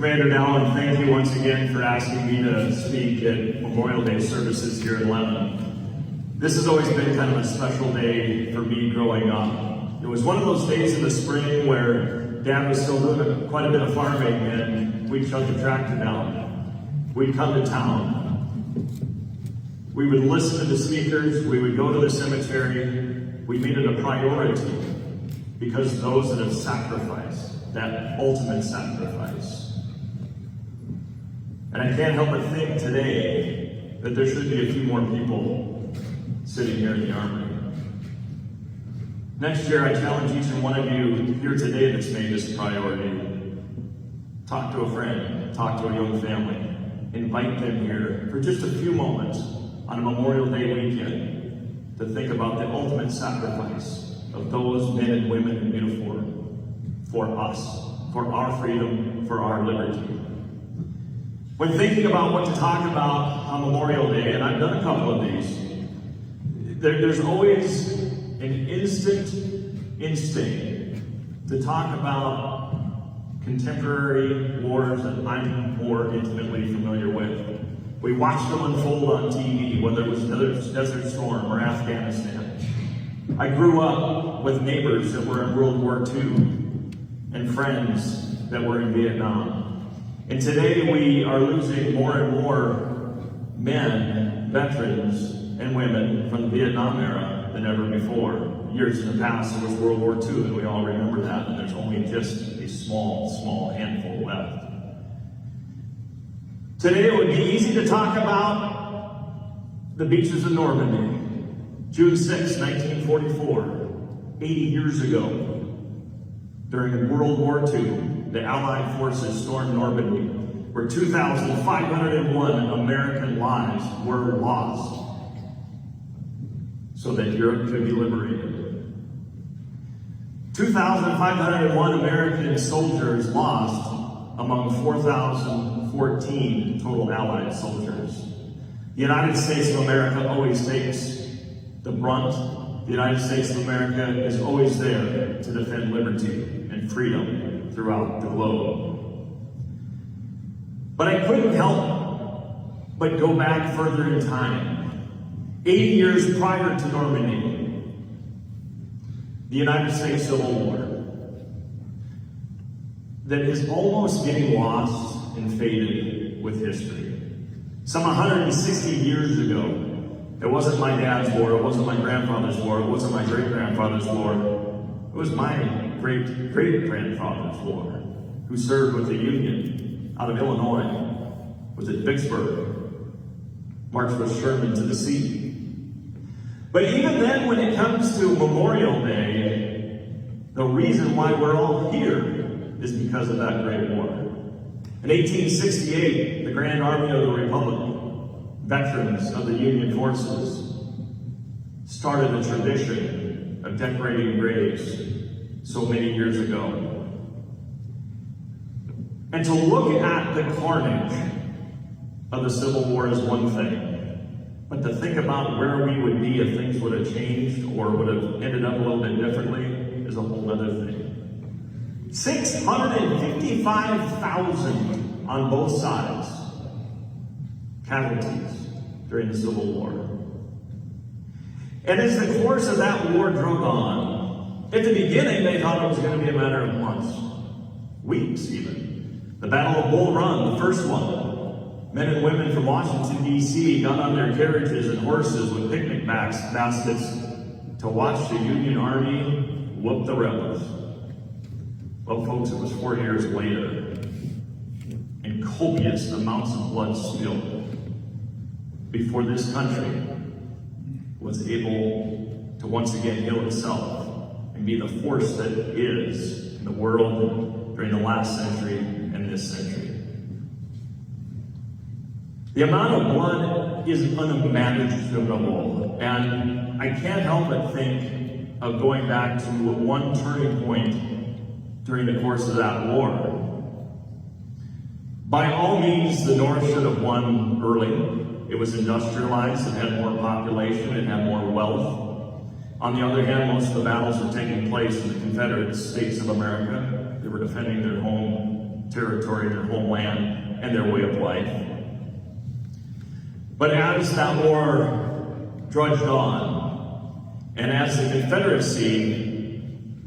Commander Dallin, thank you once again for asking me to speak at Memorial Day services here in Lebanon. This has always been kind of a special day for me growing up. It was one of those days in the spring where Dad was still doing quite a bit of farming and we'd shut the tractor down. We'd come to town. We would listen to the speakers, we would go to the cemetery. We made it a priority because those that have sacrificed, that ultimate sacrifice. And I can't help but think today that there should be a few more people sitting here in the armory. Next year, I challenge each and one of you here today that's made this a priority. Talk to a friend, talk to a young family, invite them here for just a few moments on a Memorial Day weekend to think about the ultimate sacrifice of those men and women in uniform for us, for our freedom, for our liberty. When thinking about what to talk about on Memorial Day, and I've done a couple of these, there's always an instinct to talk about contemporary wars that I'm more intimately familiar with. We watched them unfold on TV, whether it was Desert Storm or Afghanistan. I grew up with neighbors that were in World War II and friends that were in Vietnam. And today we are losing more and more men, veterans, and women from the Vietnam era than ever before. Years in the past, it was World War II, and we all remember that, and there's only just a small handful left. Today it would be easy to talk about the beaches of Normandy. June 6, 1944, 80 years ago, during World War II, the Allied forces stormed Normandy, where 2,501 American lives were lost so that Europe could be liberated. 2,501 American soldiers lost among 4,014 total Allied soldiers. The United States of America always takes the brunt. The United States of America is always there to defend liberty and freedom throughout the globe. But I couldn't help but go back further in time. 80 years prior to Normandy, the United States Civil War, that is almost getting lost and faded with history. Some 160 years ago, it wasn't my dad's war, it wasn't my grandfather's war, it wasn't my great-grandfather's war, it was my great-great-grandfather's war, who served with the Union out of Illinois, was at Vicksburg, marched with Sherman to the sea. But even then, when it comes to Memorial Day, the reason why we're all here is because of that great war. In 1868, the Grand Army of the Republic, veterans of the Union forces, started a tradition of decorating graves so many years ago. And to look at the carnage of the Civil War is one thing, but to think about where we would be if things would have changed or would have ended up a little bit differently is a whole other thing. 655,000 on both sides casualties during the Civil War. And as the course of that war drug on, at the beginning they thought it was going to be a matter of months, weeks even. The Battle of Bull Run, the first one, men and women from Washington, D.C. got on their carriages and horses with picnic baskets to watch the Union Army whoop the rebels. Well, folks, it was 4 years later, and copious amounts of blood spilled before this country was able to once again heal itself and be the force that it is in the world during the last century and this century. The amount of blood is unimaginable, and I can't help but think of going back to one turning point during the course of that war. By all means, the North should have won early. It was industrialized, it had more population, it had more wealth. On the other hand, most of the battles were taking place in the Confederate States of America. They were defending their home territory, their homeland, and their way of life. But as that war drudged on, and as the Confederacy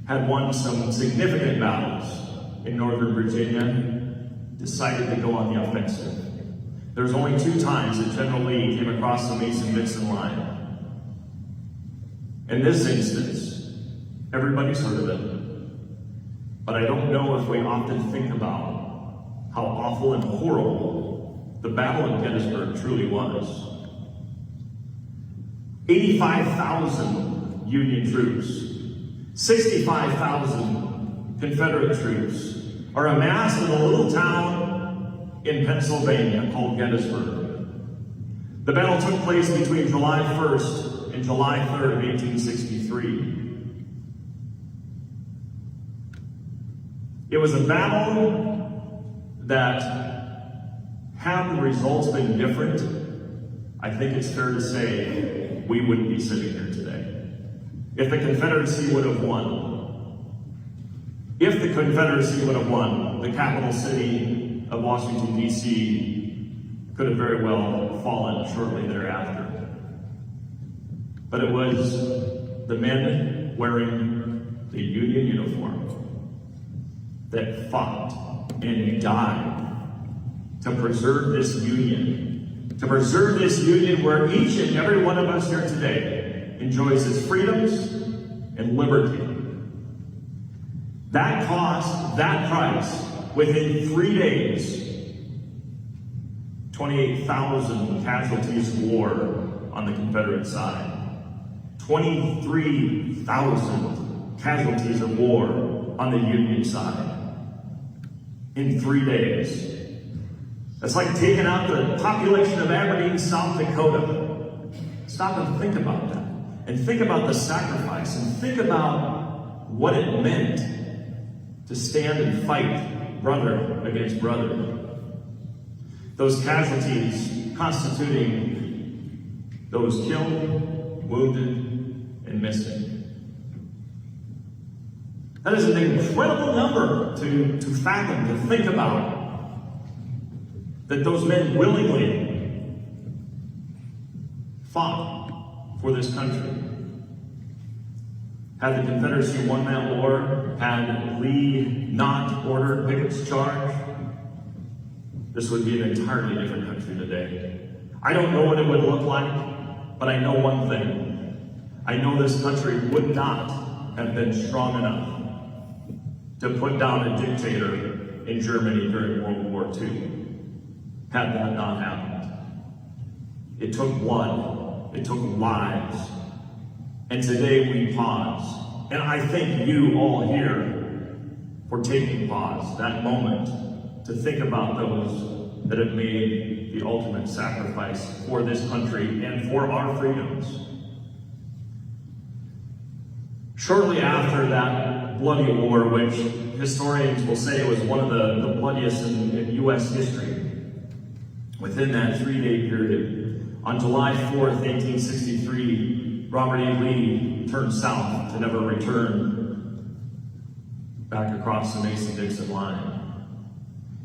had won some significant battles in Northern Virginia, decided to go on the offensive. There was only 2 times that General Lee came across the Mason-Dixon line. In this instance, everybody's heard of it, but I don't know if we often think about how awful and horrible the Battle of Gettysburg truly was. 85,000 Union troops, 65,000 Confederate troops are amassed in a little town in Pennsylvania called Gettysburg. The battle took place between July 1st and July 3rd of 1863. It was a battle that, had the results been different, I think it's fair to say we wouldn't be sitting here today. If the Confederacy would have won, the capital city of Washington, D.C. could have very well fallen shortly thereafter. But it was the men wearing the Union uniform that fought and died to preserve this Union. To preserve this Union where each and every one of us here today enjoys its freedoms and liberty. That cost, that price, within 3 days, 28,000 casualties of war on the Confederate side. 23,000 casualties of war on the Union side. In 3 days. That's like taking out the population of Aberdeen, South Dakota. Stop and think about that. And think about the sacrifice. And think about what it meant to stand and fight brother against brother. Those casualties constituting those killed, wounded, and missing. That is an incredible number to fathom, to think about. That those men willingly fought for this country. Had the Confederacy won that war, had Lee not ordered Pickett's charge, this would be an entirely different country today. I don't know what it would look like, but I know one thing. I know this country would not have been strong enough to put down a dictator in Germany during World War II. Had that not happened. It took blood, it took lives, and today we pause. And I thank you all here for taking pause, that moment, to think about those that have made the ultimate sacrifice for this country and for our freedoms. Shortly after that bloody war, which historians will say was one of the bloodiest in U.S. history, within that 3-day period, on July 4th, 1863, Robert E. Lee turned south to never return back across the Mason-Dixon line.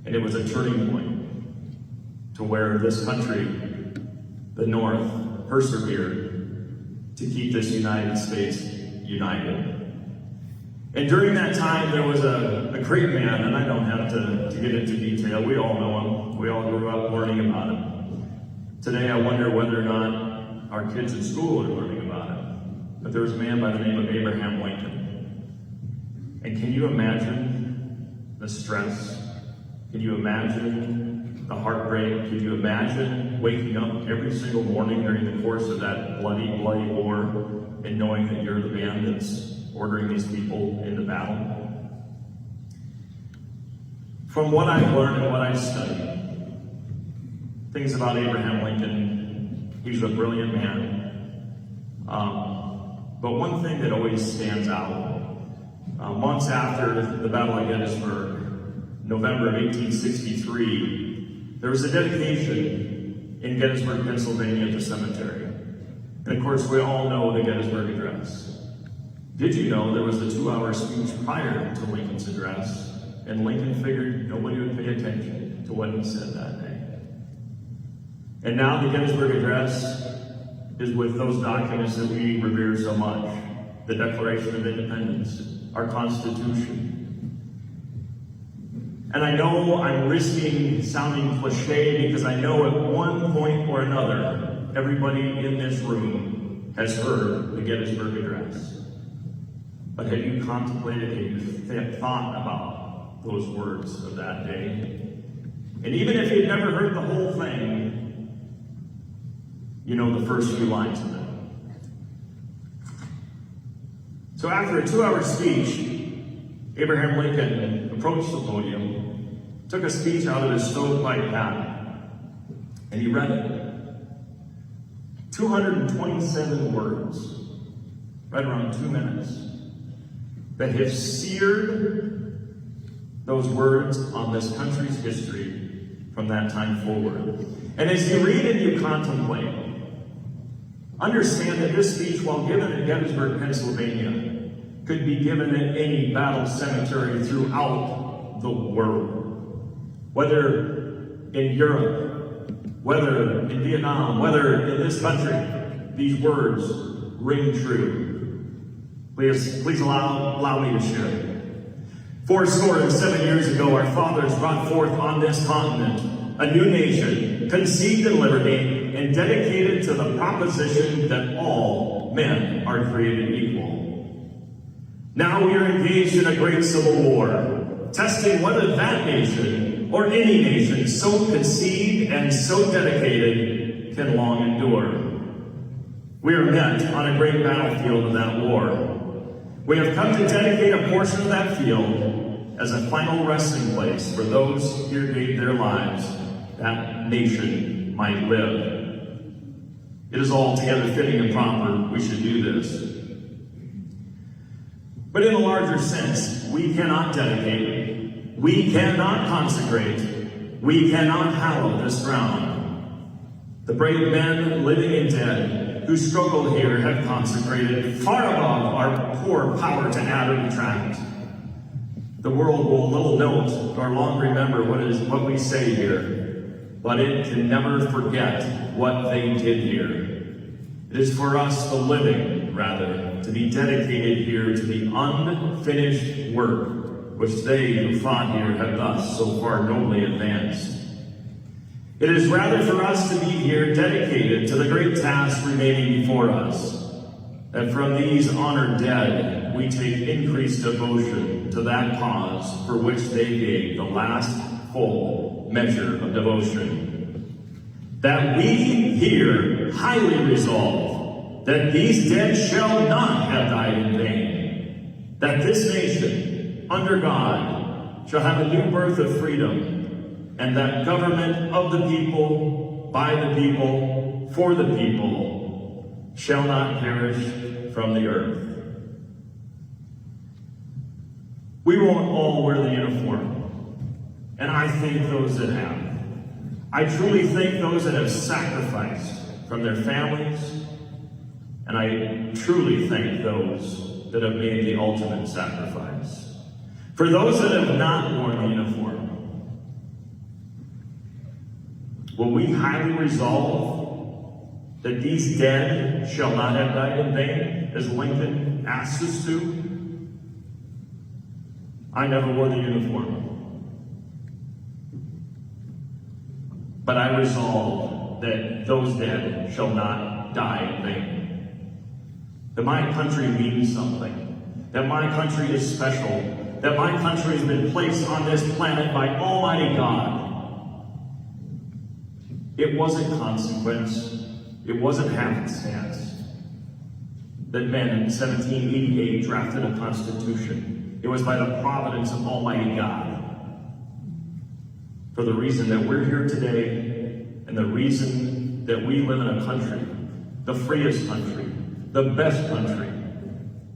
And it was a turning point to where this country, the North, persevered to keep this United States united. And during that time, there was a great man, and I don't have to get into detail. We all know him. We all grew up learning about him. Today, I wonder whether or not our kids in school are learning about him. But there was a man by the name of Abraham Lincoln. And can you imagine the stress? Can you imagine the heartbreak? Can you imagine waking up every single morning during the course of that bloody war and knowing that you're the man that's ordering these people into battle? From what I've learned and what I've studied, things about Abraham Lincoln, he's a brilliant man. But one thing that always stands out, months after the Battle of Gettysburg, November of 1863, there was a dedication in Gettysburg, Pennsylvania at the cemetery. And of course, we all know the Gettysburg Address. Did you know there was a 2-hour speech prior to Lincoln's address? And Lincoln figured nobody would pay attention to what he said that day. And now the Gettysburg Address is with those documents that we revere so much. The Declaration of Independence, our Constitution. And I know I'm risking sounding cliche because I know at one point or another, everybody in this room has heard the Gettysburg Address. But have you contemplated, have you thought about those words of that day? And even if you've never heard the whole thing, you know the first few lines of it. So after a 2-hour speech, Abraham Lincoln approached the podium, took a speech out of his stovepipe hat, and he read it. 227 words, right around 2 minutes, that have seared those words on this country's history from that time forward. And as you read and you contemplate, understand that this speech, while given at Gettysburg, Pennsylvania, could be given at any battle cemetery throughout the world. Whether in Europe, whether in Vietnam, whether in this country, these words ring true. Please allow me to share it. 407 years ago, our fathers brought forth on this continent a new nation, conceived in liberty, and dedicated to the proposition that all men are created equal. Now we are engaged in a great civil war, testing whether that nation, or any nation so conceived and so dedicated, can long endure. We are met on a great battlefield of that war. We have come to dedicate a portion of that field as a final resting place for those here gave their lives that nation might live. It is altogether fitting and proper we should do this. But in a larger sense, we cannot dedicate, we cannot consecrate, we cannot hallow this ground. The brave men, living and dead, who struggle here have consecrated far above our poor power to add or detract. The world will little note nor long remember what we say here, but it can never forget what they did here. It is for us, the living, rather, to be dedicated here to the unfinished work which they who fought here have thus so far nobly advanced. It is rather for us to be here dedicated to the great task remaining before us, that from these honored dead we take increased devotion to that cause for which they gave the last full measure of devotion. That we here highly resolve that these dead shall not have died in vain, that this nation, under God, shall have a new birth of freedom, and that government of the people, by the people, for the people, shall not perish from the earth. We won't all wear the uniform, and I thank those that have. I truly thank those that have sacrificed from their families, and I truly thank those that have made the ultimate sacrifice. For those that have not worn the uniform, will we highly resolve that these dead shall not have died in vain, as Lincoln asked us to? I never wore the uniform, but I resolve that those dead shall not die in vain. That my country means something, that my country is special, that my country has been placed on this planet by Almighty God. It wasn't consequence, it wasn't happenstance that men in 1788 drafted a constitution. It was by the providence of Almighty God. For the reason that we're here today, and the reason that we live in a country, the freest country, the best country,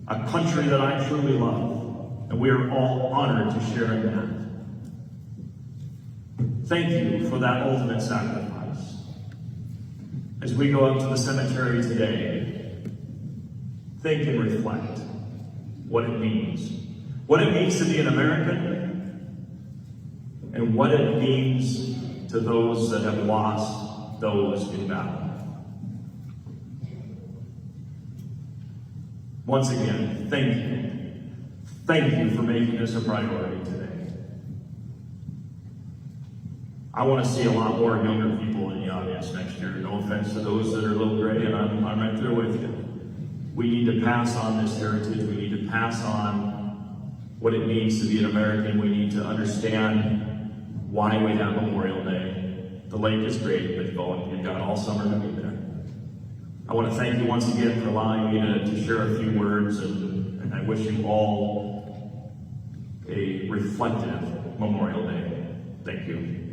a country that I truly love, and we are all honored to share in that. Thank you for that ultimate sacrifice. As we go up to the cemetery today, think and reflect what it means. What it means to be an American, and what it means to those that have lost those in battle. Once again, thank you. Thank you for making this a priority today. I want to see a lot more younger people in the audience next year. No offense to those that are a little gray, and I'm right there with you. We need to pass on this heritage. We need to pass on what it means to be an American. We need to understand why we have Memorial Day. The lake is great, but you've got all summer to be there. I want to thank you once again for allowing me to share a few words, and I wish you all a reflective Memorial Day. Thank you.